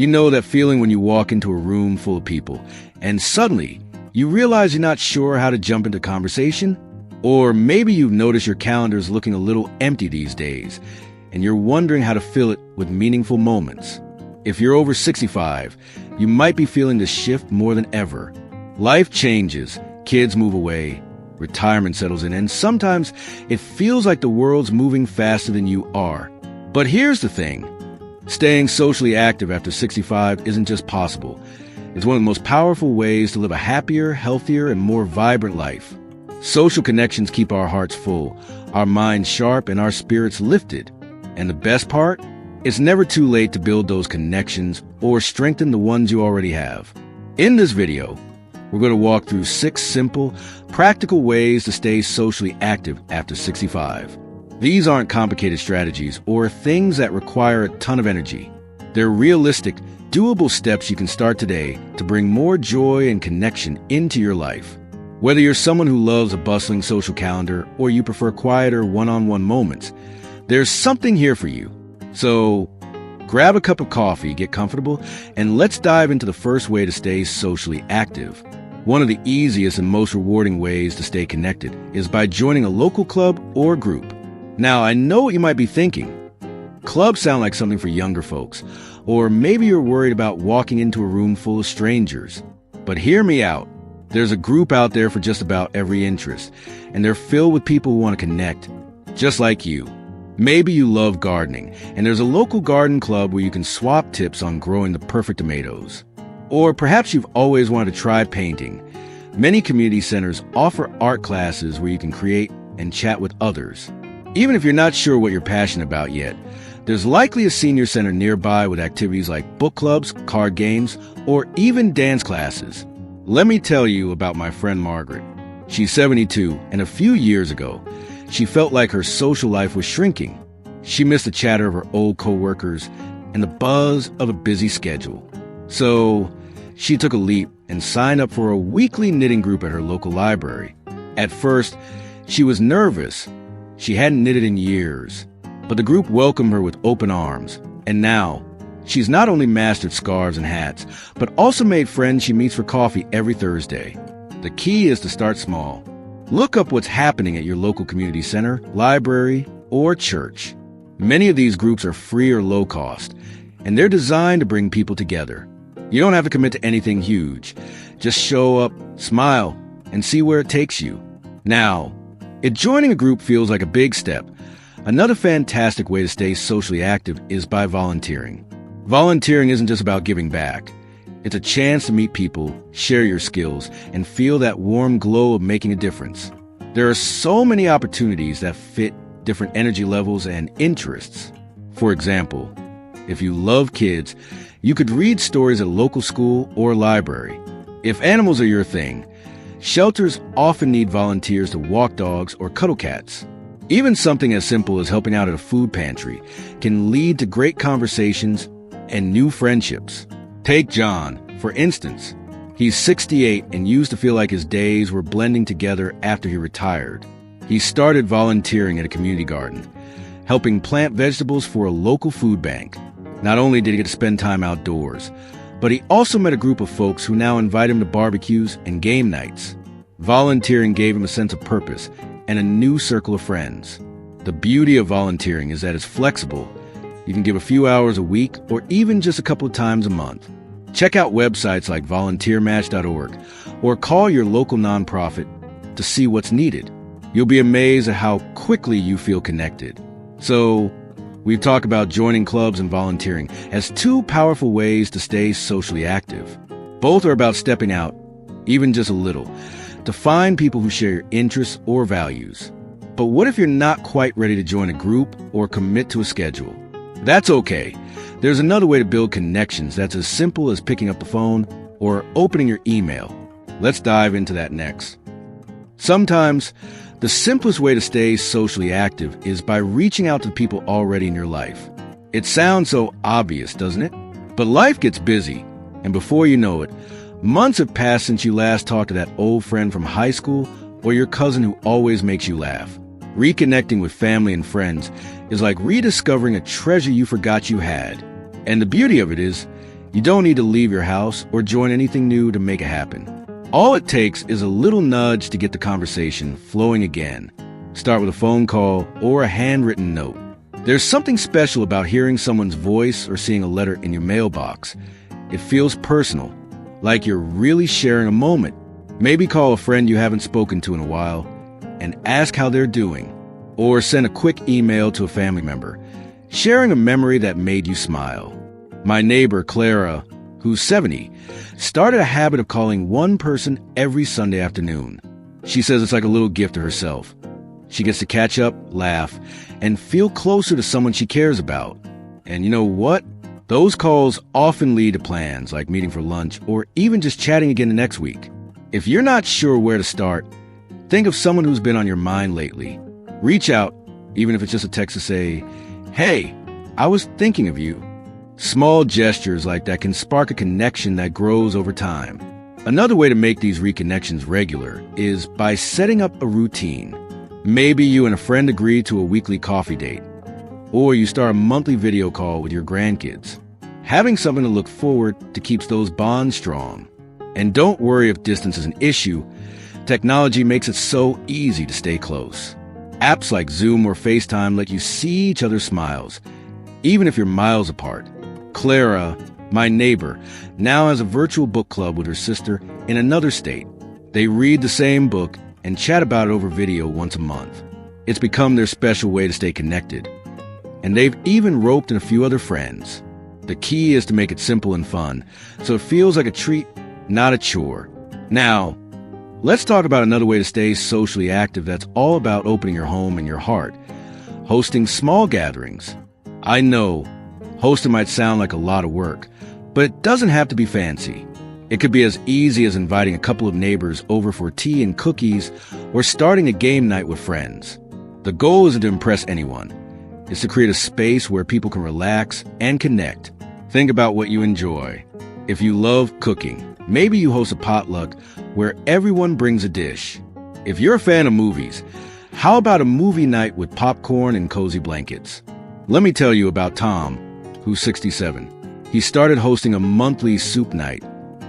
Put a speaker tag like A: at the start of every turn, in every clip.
A: You know that feeling when you walk into a room full of people, and suddenly you realize you're not sure how to jump into conversation? Or maybe you've noticed your calendar is looking a little empty these days, and you're wondering how to fill it with meaningful moments. If you're over 65, you might be feeling this shift more than ever. Life changes, kids move away, retirement settles in, and sometimes it feels like the world's moving faster than you are. But here's the thing. Staying socially active after 65 isn't just possible. It's one of the most powerful ways to live a happier, healthier, and more vibrant life. Social connections keep our hearts full, our minds sharp, and our spirits lifted. And the best part? It's never too late to build those connections or strengthen the ones you already have. In this video, we're going to walk through 6 simple, practical ways to stay socially active after 65. These aren't complicated strategies or things that require a ton of energy. They're realistic, doable steps you can start today to bring more joy and connection into your life. Whether you're someone who loves a bustling social calendar or you prefer quieter one-on-one moments, there's something here for you. So grab a cup of coffee, get comfortable, and let's dive into the first way to stay socially active. One of the easiest and most rewarding ways to stay connected is by joining a local club or group. Now, I know what you might be thinking. Clubs sound like something for younger folks, or maybe you're worried about walking into a room full of strangers. But hear me out. There's a group out there for just about every interest, and they're filled with people who want to connect, just like you. Maybe you love gardening, and there's a local garden club where you can swap tips on growing the perfect tomatoes. Or perhaps you've always wanted to try painting. Many community centers offer art classes where you can create and chat with others. Even if you're not sure what you're passionate about yet, there's likely a senior center nearby with activities like book clubs, card games, or even dance classes. Let me tell you about my friend Margaret. She's 72, and a few years ago, she felt like her social life was shrinking. She missed the chatter of her old coworkers and the buzz of a busy schedule. So she took a leap and signed up for a weekly knitting group at her local library. At first, she was nervous. She hadn't knitted in years, but the group welcomed her with open arms. And now, she's not only mastered scarves and hats, but also made friends she meets for coffee every Thursday. The key is to start small. Look up what's happening at your local community center, library, or church. Many of these groups are free or low cost, and they're designed to bring people together. You don't have to commit to anything huge. Just show up, smile, and see where it takes you. Now, if joining a group feels like a big step, another fantastic way to stay socially active is by volunteering. Volunteering isn't just about giving back. It's a chance to meet people, share your skills, and feel that warm glow of making a difference. There are so many opportunities that fit different energy levels and interests. For example, if you love kids, you could read stories at a local school or library. If animals are your thing, shelters often need volunteers to walk dogs or cuddle cats. Even something as simple as helping out at a food pantry can lead to great conversations and new friendships. Take John, for instance. He's 68 and used to feel like his days were blending together after he retired. He started volunteering at a community garden, helping plant vegetables for a local food bank. Not only did he get to spend time outdoors, but he also met a group of folks who now invite him to barbecues and game nights. Volunteering gave him a sense of purpose and a new circle of friends. The beauty of volunteering is that it's flexible. You can give a few hours a week or even just a couple of times a month. Check out websites like volunteermatch.org or call your local nonprofit to see what's needed. You'll be amazed at how quickly you feel connected. So, we've talked about joining clubs and volunteering as 2 powerful ways to stay socially active. Both are about stepping out, even just a little, to find people who share your interests or values. But what if you're not quite ready to join a group or commit to a schedule? That's okay. There's another way to build connections that's as simple as picking up the phone or opening your email. Let's dive into that next. Sometimes, the simplest way to stay socially active is by reaching out to people already in your life. It sounds so obvious, doesn't it? But life gets busy, and before you know it, months have passed since you last talked to that old friend from high school or your cousin who always makes you laugh. Reconnecting with family and friends is like rediscovering a treasure you forgot you had. And the beauty of it is, You don't need to leave your house or join anything new to make it happen. All it takes is a little nudge to get the conversation flowing again. Start with a phone call or a handwritten note. There's something special about hearing someone's voice or seeing a letter in your mailbox. It feels personal, like you're really sharing a moment. Maybe call a friend you haven't spoken to in a while and ask how they're doing, or send a quick email to a family member, sharing a memory that made you smile. My neighbor, Clara, who's 70, started a habit of calling one person every Sunday afternoon. She says it's like a little gift to herself. She gets to catch up, laugh, and feel closer to someone she cares about. And you know what? Those calls often lead to plans like meeting for lunch or even just chatting again the next week. If you're not sure where to start, think of someone who's been on your mind lately. Reach out, even if it's just a text to say, "Hey, I was thinking of you." Small gestures like that can spark a connection that grows over time. Another way to make these reconnections regular is by setting up a routine. Maybe you and a friend agree to a weekly coffee date, or you start a monthly video call with your grandkids. Having something to look forward to keeps those bonds strong. And don't worry if distance is an issue. Technology makes it so easy to stay close. Apps like Zoom or FaceTime let you see each other's smiles, even if you're miles apart. Clara, my neighbor, now has a virtual book club with her sister in another state. They read the same book and chat about it over video once a month. It's become their special way to stay connected. And they've even roped in a few other friends. The key is to make it simple and fun, so it feels like a treat, not a chore. Now, let's talk about another way to stay socially active that's all about opening your home and your heart. Hosting small gatherings. I know, hosting might sound like a lot of work, but it doesn't have to be fancy. It could be as easy as inviting a couple of neighbors over for tea and cookies or starting a game night with friends. The goal isn't to impress anyone. It's to create a space where people can relax and connect. Think about what you enjoy. If you love cooking, maybe you host a potluck where everyone brings a dish. If you're a fan of movies, how about a movie night with popcorn and cozy blankets? Let me tell you about Tom, who's 67. He started hosting a monthly soup night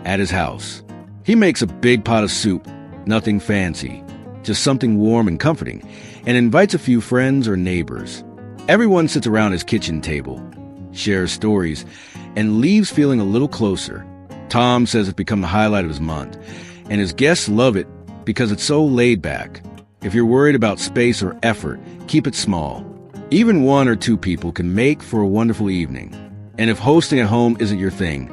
A: at his house. He makes a big pot of soup, nothing fancy, just something warm and comforting, and invites a few friends or neighbors. Everyone sits around his kitchen table, shares stories, and leaves feeling a little closer. Tom says it's become the highlight of his month, and his guests love it because it's so laid back. If you're worried about space or effort, keep it small. Even one or two people can make for a wonderful evening. And if hosting at home isn't your thing,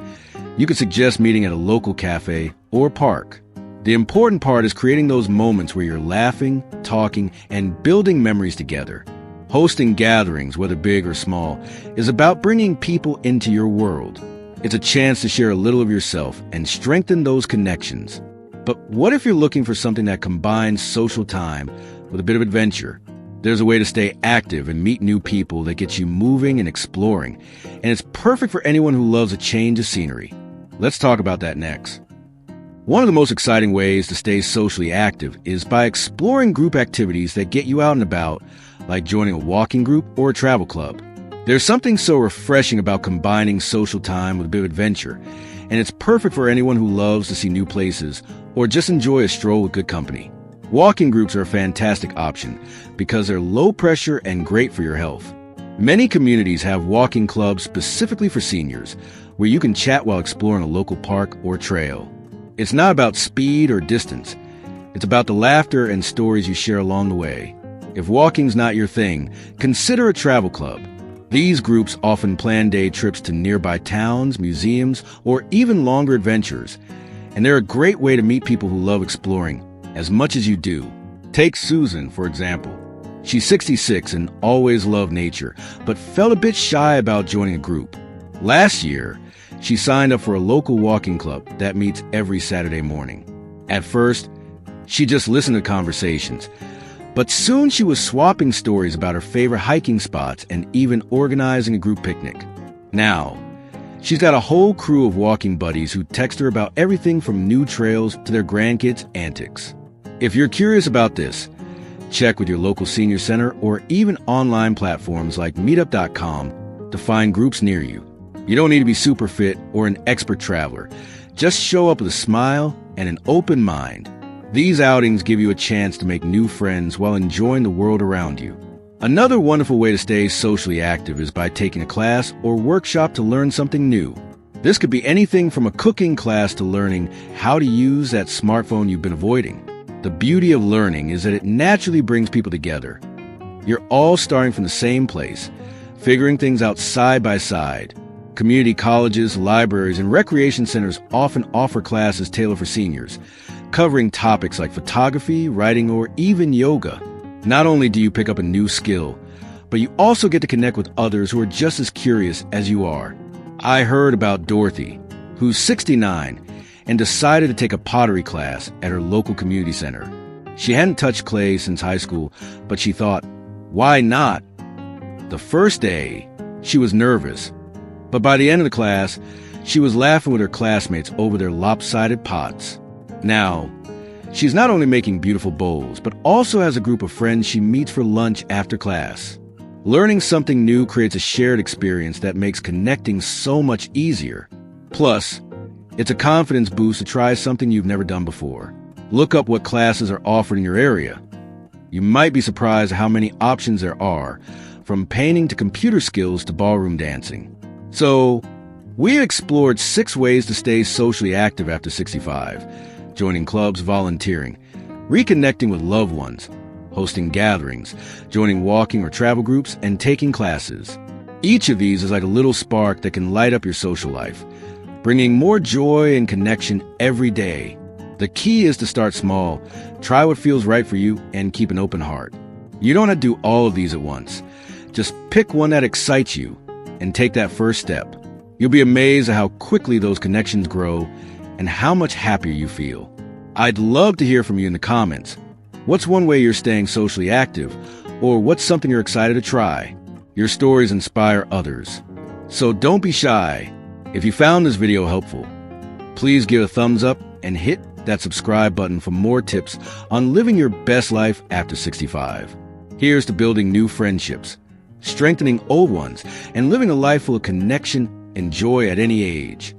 A: you could suggest meeting at a local cafe or park. The important part is creating those moments where you're laughing, talking, and building memories together. Hosting gatherings, whether big or small, is about bringing people into your world. It's a chance to share a little of yourself and strengthen those connections. But what if you're looking for something that combines social time with a bit of adventure? There's a way to stay active and meet new people that gets you moving and exploring, and it's perfect for anyone who loves a change of scenery. Let's talk about that next. One of the most exciting ways to stay socially active is by exploring group activities that get you out and about, like joining a walking group or a travel club. There's something so refreshing about combining social time with a bit of adventure, and it's perfect for anyone who loves to see new places or just enjoy a stroll with good company. Walking groups are a fantastic option because they're low pressure and great for your health. Many communities have walking clubs specifically for seniors, where you can chat while exploring a local park or trail. It's not about speed or distance. It's about the laughter and stories you share along the way. If walking's not your thing, consider a travel club. These groups often plan day trips to nearby towns, museums, or even longer adventures. And they're a great way to meet people who love exploring as much as you do. Take Susan, for example. She's 66 and always loved nature, but felt a bit shy about joining a group. Last year, she signed up for a local walking club that meets every Saturday morning. At first, she just listened to conversations, but soon she was swapping stories about her favorite hiking spots and even organizing a group picnic. Now, she's got a whole crew of walking buddies who text her about everything from new trails to their grandkids' antics. If you're curious about this, check with your local senior center or even online platforms like meetup.com to find groups near you. You don't need to be super fit or an expert traveler. Just show up with a smile and an open mind. These outings give you a chance to make new friends while enjoying the world around you. Another wonderful way to stay socially active is by taking a class or workshop to learn something new. This could be anything from a cooking class to learning how to use that smartphone you've been avoiding. The beauty of learning is that it naturally brings people together. You're all starting from the same place, figuring things out side by side. Community colleges, libraries, and recreation centers often offer classes tailored for seniors, covering topics like photography, writing, or even yoga. Not only do you pick up a new skill, but you also get to connect with others who are just as curious as you are. I heard about Dorothy, who's 69, and decided to take a pottery class at her local community center. She hadn't touched clay since high school, but she thought, why not? The first day, she was nervous, but by the end of the class, she was laughing with her classmates over their lopsided pots. Now, she's not only making beautiful bowls, but also has a group of friends she meets for lunch after class. Learning something new creates a shared experience that makes connecting so much easier. Plus, it's a confidence boost to try something you've never done before. Look up what classes are offered in your area. You might be surprised at how many options there are, from painting to computer skills to ballroom dancing. So, we explored 6 ways to stay socially active after 65, joining clubs, volunteering, reconnecting with loved ones, hosting gatherings, joining walking or travel groups, and taking classes. Each of these is like a little spark that can light up your social life, bringing more joy and connection every day. The key is to start small, try what feels right for you, and keep an open heart. You don't have to do all of these at once. Just pick one that excites you and take that first step. You'll be amazed at how quickly those connections grow and how much happier you feel. I'd love to hear from you in the comments. What's one way you're staying socially active? Or what's something you're excited to try? Your stories inspire others. So don't be shy. If you found this video helpful, please give a thumbs up and hit that subscribe button for more tips on living your best life after 65. Here's to building new friendships, strengthening old ones, and living a life full of connection and joy at any age.